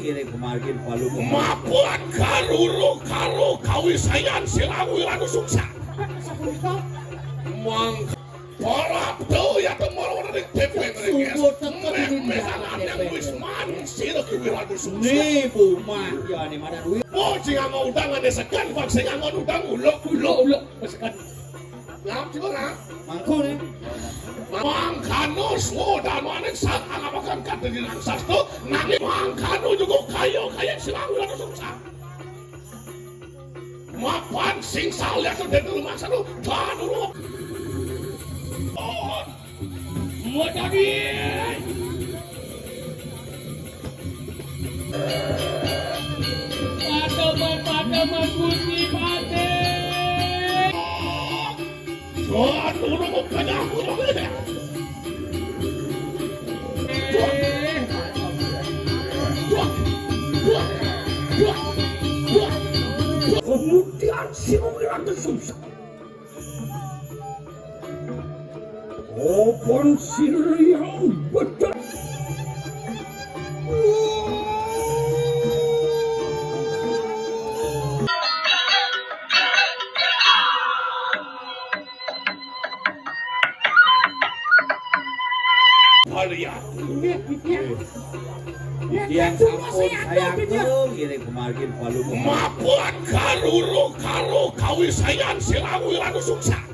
Kiri kemarin palu mabuan karuru karo kawisayan silawi Ratu Sakti. Mang Parap tuh ya temor orang DP mereka. Memesangan yang wisman sila Ratu Sakti. Nih bumah ya nih mana duit. Oh jika mau udangan desakan pak saya mau udang ulok desakan. Lam juga nak. Mangko nih. Mangkano sudah manik saat alamakan kata di rangsas tuh. Nanti mangkano juga kayo silawi Ratu Sakti. Mapan sing salya tuh dari rumah sana tahan dulu. Oh, mau jadi. Pada kunci pate. Tahan dulu mau kenyaku dulu. Kemudian si Ratu Sakti. Opon yang betul. Kalian. Yang sampun sayang tuh kiri kemarin palu mabuan karuru karo kawisayan silawi Ratu Sakti.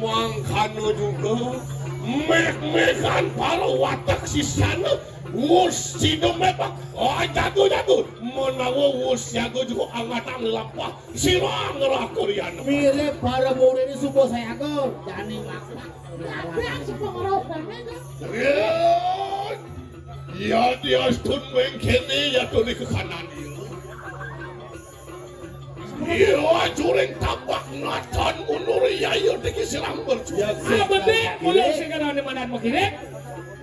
Mangkano juga mek-mekan para watak sisana wus sino mepak jago menawa wus jago juga angatan lampah sirang rakorian mirip para murid ini subuh saya aku jani lapak ya dia stun mengkini ya tuh di ke kanan iya juring tabak natan mundur ya yuk dikisilang berjuang apa deh mulai sekarang di mana mau kiri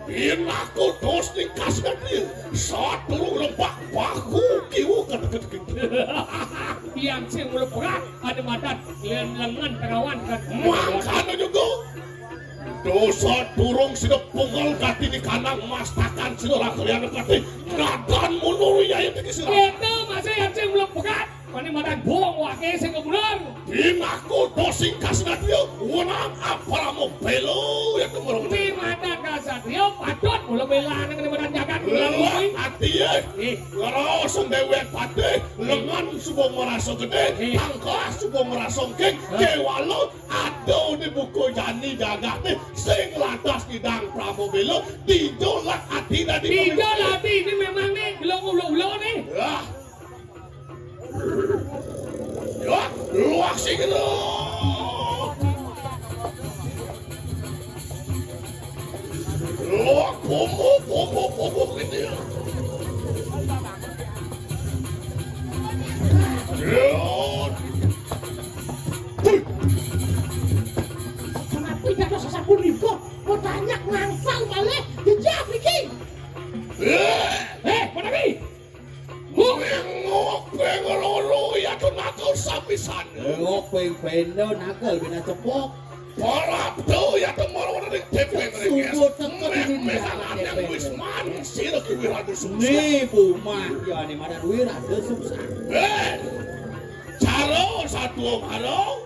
aku terus dikasih dia satu lempak baku kiwu kata-kata yang sih mulut berat ada madan lengan terawan kan makanya juga dosa turung sudah punggal kati di kanan mastakan sudah kalian kati nadan mundur ya yuk dikisilang itu masih yang sih mulut berat Pani madan buang wakil sing kemudian. Aku dosing kasatrio, wanang apa mau belo ya kemurung. Di madan kasatrio patut mula belaan dengan madan jagat bulan bumi. Hati ya, kalau sendewek pate, lengan subuh merasa gede, tangkah subuh merasa keng, kewalo ada di buku jani jagat sing lantas didang pramobelo, dijolak hati dan dijolak hati ini memang nih ulo nih. Ya, luak sih gitu. Luak pomo gitu ya. Kenapa tidak sesapun itu? Mau tanya ngangsal balik, dijawab bikin. Mana nih? Ngok pengeloro ya tuh nakal sapisan. Ngok pengpendo nakal bina cepok. Parap tuh ya tuh orang dari DP mereka. Sungguh teket ini Memesangan yang wisman sila Ratu Sakti. Nih bumah ya nih mana duit Ratu Sakti. Caro satu orang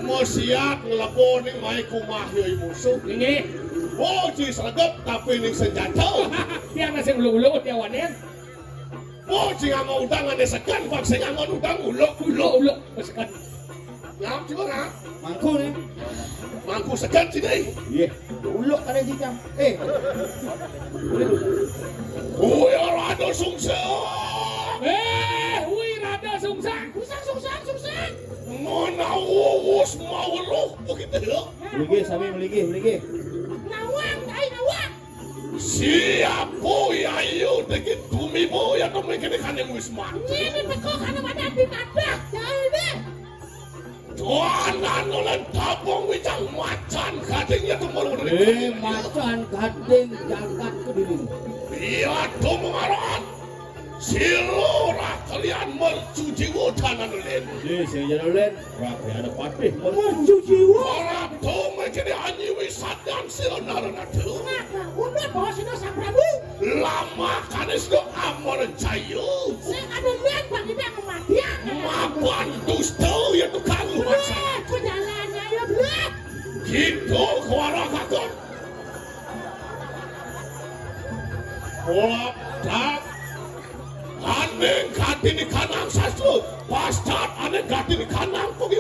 mau siap ngelaponin mai kumah yoi musuh. Ini. Oh ci sergap tapi ini senjata. Dia masih ulo tiawannya. Oh jika mau udangan desakan pak saya mau udang ulok Sekan. Lam juga nak. Mangko nih. Mangku sekan sini. Iya. Ulok kada jijang. Ya Ratu Sakti. Rada sungsang. Mana wus mau loh begitu ya. Meligi. Nawang. Siapa ya yuk dikit bumi bo ya tuh mereka kan yang wisman. Ini bekok karena mana di madah. Jadi Tuanan olen tabung wijang macan gadingnya tuh malu dari. Macan gading jagat ke diri. Iya tuh mengarat. Silora kalian mercuci wutanan len. Saya jalan len. Rapi ada patih. mercu jiwa. Orang Potong jadi anyi wisadan silonaran atuh. Ngapa? Udah bawa sino Sang Prabu. Lama kanis do amor cayu. Saya ada lihat bang ini yang kematian. Mapan dusta ya tukang lumasan. Ke jalannya ya berat. Gitu kuara kakon. Polak aneh gati di kanang saslo. Pascat aneh gati di kanang pagi.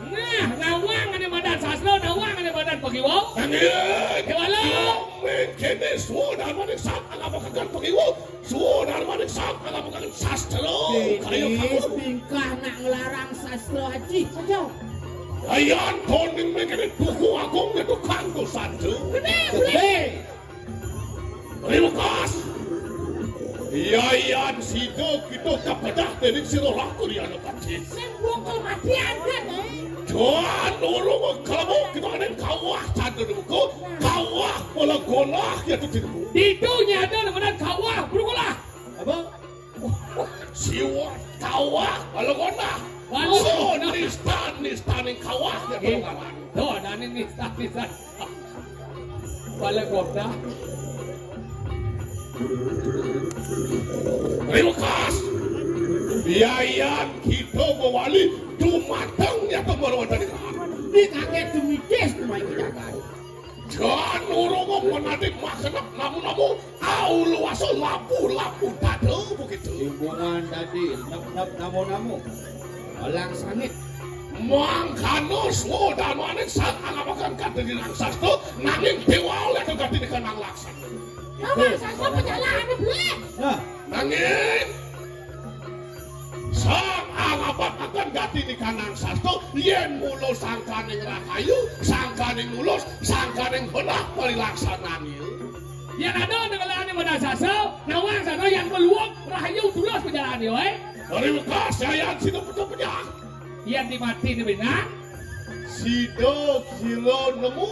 Nah, nawang ada badan saslo, nawang ada badan pagiwo. Angin. Kewala. Men kene suodar manik sak agapakan pagiwo. Suodar manik sak agapakan sastro. Kayo kamu. Bingkah nak ngelarang sastra haji. Saja. Ayan koning mengene buku agung itu kanggo santu. Gede. Terima kasih. Iyan sido kita kapadah dari siro laku di anak kecil. Saya buang kematian kan. Tuan urung kalau kita ada kawah candu buku. Kawah pola golah ya tuh tidak. Ditunya ada badan kawah, berukulah. Apa? Siwa kawah pola golah. Walau. So nistan yang kawah ya tuh kawan. Tuh, dan ini nisan. Wala kota. Terima kasih. Biayan kita mewali dumateng ya tuh baru dari Di kakek tumides kumai kita kan. Jangan urung menadik makanap namu-namu au luaso lapu dado begitu. Hubungan tadi nep namu-namu. Alang sangit. Mangkano semua dan manik saat angapakan kata di sastro nanging dewa oleh kegati di kanang laksan. Awak saya penjalaan berat. Nah, Nanging sang angapakan gati di kanang sastro yen mulo sangkaning rakayu sangkaning mulus sangkaning belah palilaksanaan ieu. Yang ada dengan badan saslo, nawang saslo yang meluap, rahayu tulus perjalanan yo, Terima kasih ayat sido penyah. Yang dimati di benak. Sido kilo nemu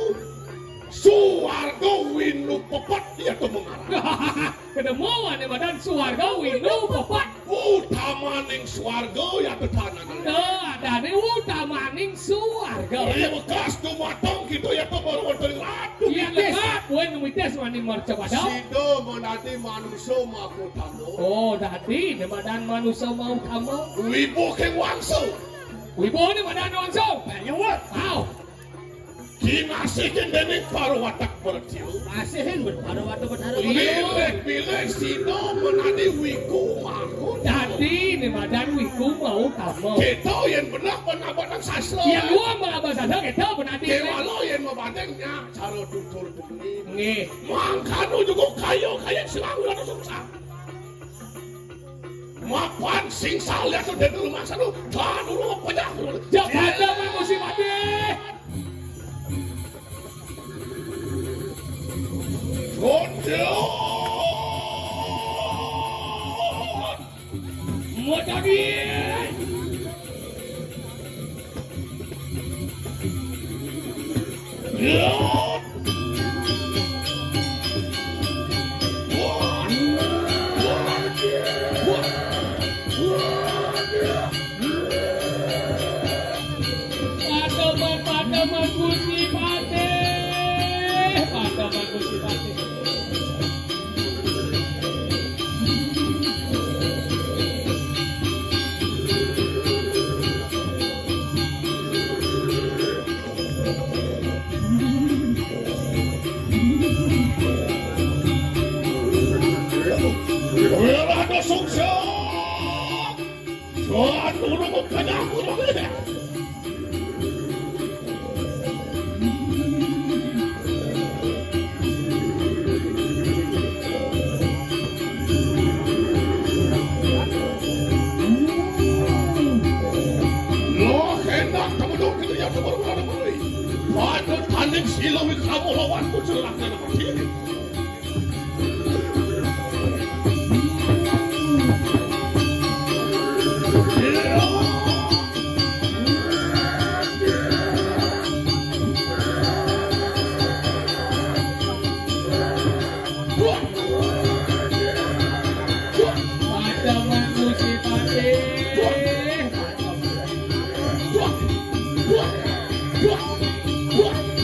suwargo winu pepat ya mengarah. Ketemu ada badan suarga winu pepat. Utamaning suwargo ya tanah. Tuh, ada nih utamaning suarga. Ini bekas tumatong gitu ya baru dari ratu. Yang lekat, wen numites wani mercoba dong. Sido menanti manusia maku tamu. Oh, tadi di badan manusia mau kamu. Wibu keng wangso. Wibo di badan manusia. Banyak wak. Wow. Kinasikin dening paru watak bertiu. masihin berparu waktu bertaruh. Pilih sido menanti wiku maku. Tadi di badan wiku mau kamu. Kita yang benar penabatan saslo. Yang dua mengabah saja kita penanti. Kewalo yang membandingnya cara tutur demi. Nih. Mangkano juga kayo silang udah susah. Mapan sing salya tuh dari rumah sana. Jangan dulu banyak. Jangan jangan musim mati. Gondel. Mau jadi. Ya. Pademan Gusti Patih. Pademan Gusti Patih. Ada sukses. Jangan dulu banyak kurang. Tanding silawin kamu lawanku celaknya nama kiri. Pademan Gusti Patih. Wah.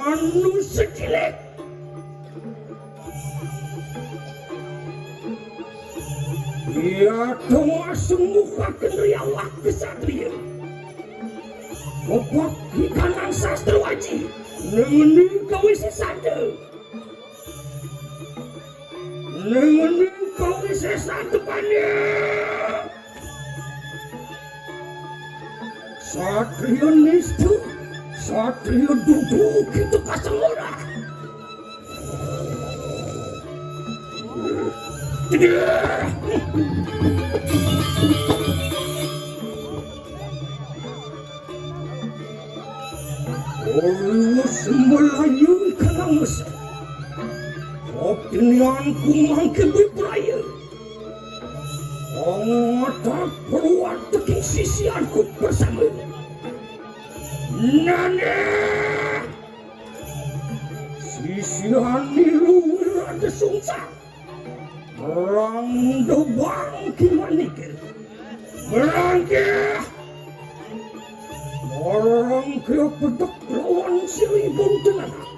manusia cilik. Ia doa semua kenriawak kesatria. Opak hikanan sastra wajib. Nengening kawis sesade. Nengening kawis sesade panya. Satria nistu. Satria duduk itu kasemura. Olus Melayu ikanang mesra. Opinianku mangkin berperaya. Angatak peruat teking sisianku bersama. Nane sisian niru rada sungsang. Rangda bangki manikir. Berangkir. Orang ke pedok lawan 1000 tenaga.